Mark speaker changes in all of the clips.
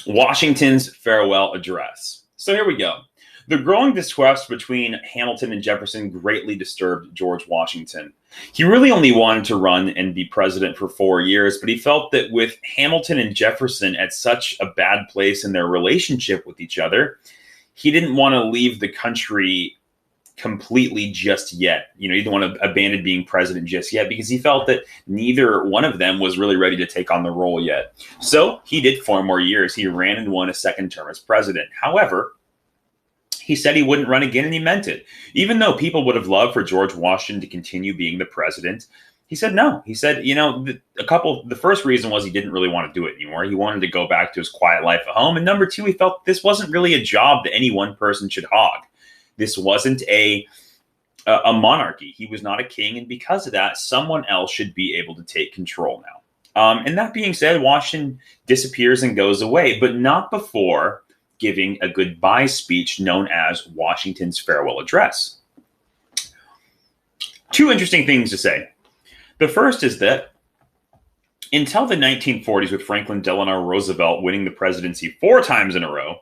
Speaker 1: Washington's farewell address. So here we go. The growing distrust between Hamilton and Jefferson greatly disturbed George Washington. He really only wanted to run and be president for 4 years, but he felt that with Hamilton and Jefferson at such a bad place in their relationship with each other, he didn't want to leave the country completely just yet. He didn't want to abandon being president just yet because he felt that neither one of them was really ready to take on the role yet. So he did 4 more years. He ran and won a second term as president. However, he said he wouldn't run again, and he meant it. Even though people would have loved for George Washington to continue being the president, he said no. He said, the first reason was he didn't really want to do it anymore. He wanted to go back to his quiet life at home. And number two, he felt this wasn't really a job that any one person should hog. This wasn't a monarchy. He was not a king. And because of that, someone else should be able to take control now. And that being said, Washington disappears and goes away, but not before giving a goodbye speech known as Washington's farewell address. Two interesting things to say. The first is that until the 1940s, with Franklin Delano Roosevelt winning the presidency 4 times in a row,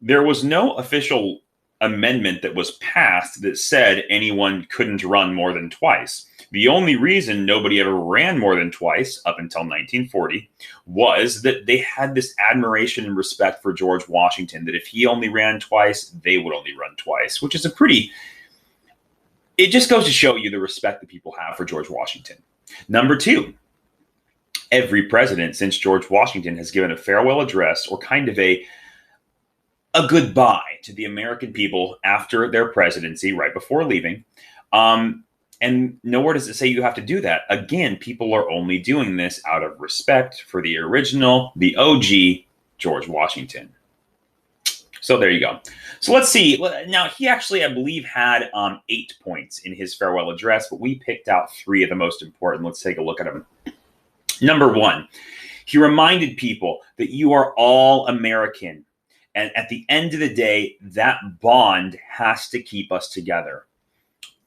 Speaker 1: there was no official amendment that was passed that said anyone couldn't run more than twice. The only reason nobody ever ran more than twice up until 1940 was that they had this admiration and respect for George Washington, that if he only ran twice, they would only run twice, which is it just goes to show you the respect that people have for George Washington. Number two, every president since George Washington has given a farewell address or kind of a goodbye to the American people after their presidency, right before leaving. And nowhere does it say you have to do that. Again, people are only doing this out of respect for the original, the OG, George Washington. So there you go. So let's see. Now, he actually, I believe, had 8 points in his farewell address, but we picked out 3 of the most important. Let's take a look at them. Number 1, he reminded people that you are all American. And at the end of the day, that bond has to keep us together.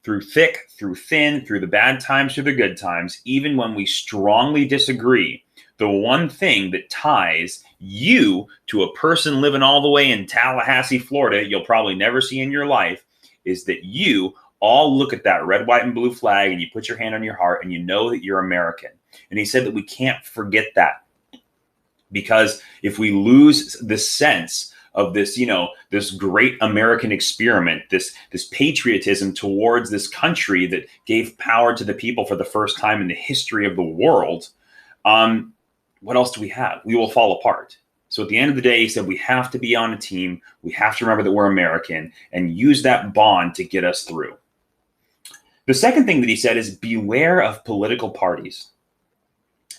Speaker 1: Through thick, through thin, through the bad times, through the good times, even when we strongly disagree, the one thing that ties you to a person living all the way in Tallahassee, Florida, you'll probably never see in your life, is that you all look at that red, white, and blue flag and you put your hand on your heart and you know that you're American. And he said that we can't forget that, because if we lose the sense of this, this great American experiment, this patriotism towards this country that gave power to the people for the first time in the history of the world, what else do we have? We will fall apart. So at the end of the day, he said we have to be on a team. We have to remember that we're American and use that bond to get us through. The second thing that he said is beware of political parties.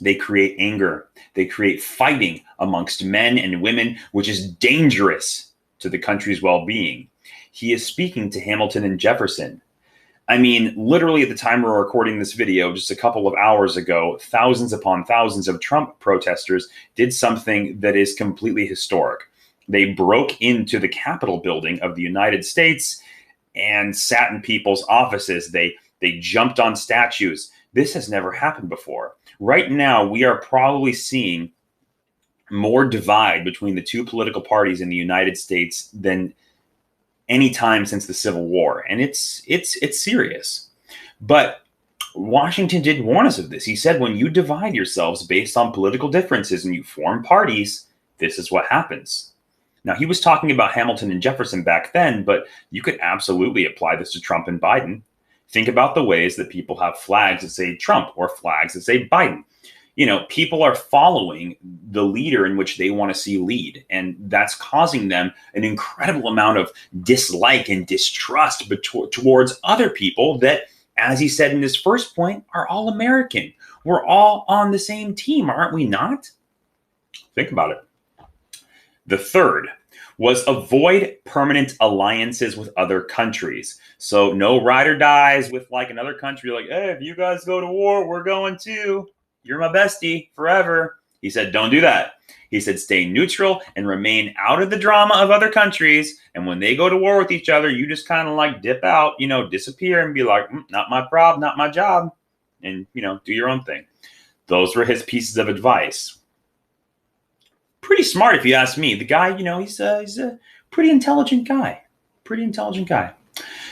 Speaker 1: They create anger. They create fighting amongst men and women, which is dangerous to the country's well-being. He is speaking to Hamilton and Jefferson. I mean, literally at the time we're recording this video, just a couple of hours ago, thousands upon thousands of Trump protesters did something that is completely historic. They broke into the Capitol building of the United States and sat in people's offices. They jumped on statues. This has never happened before. Right now, we are probably seeing more divide between the two political parties in the United States than any time since the Civil War. And it's serious. But Washington did warn us of this. He said, when you divide yourselves based on political differences and you form parties, this is what happens. Now, he was talking about Hamilton and Jefferson back then, but you could absolutely apply this to Trump and Biden. Think about the ways that people have flags that say Trump or flags that say Biden. People are following the leader in which they want to see lead. And that's causing them an incredible amount of dislike and distrust towards other people that, as he said in his first point, are all American. We're all on the same team, aren't we not? Think about it. The third was avoid permanent alliances with other countries. So no ride or dies with another country like, hey, if you guys go to war, we're going too. You're my bestie forever. He said, don't do that. He said, stay neutral and remain out of the drama of other countries. And when they go to war with each other, you just kind of dip out, disappear and be like, not my problem, not my job. And, do your own thing. Those were his pieces of advice. pretty smart if you ask me. The guy, he's a pretty intelligent guy. Pretty intelligent guy.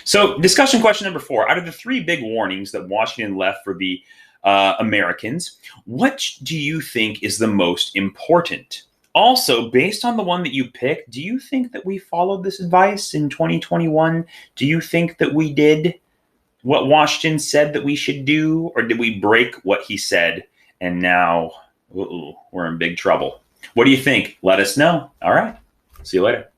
Speaker 1: So discussion question number 4. Out of the 3 big warnings that Washington left for the Americans, which do you think is the most important? Also, based on the one that you picked, do you think that we followed this advice in 2021? Do you think that we did what Washington said that we should do, or did we break what he said and now we're in big trouble? What do you think? Let us know. All right. See you later.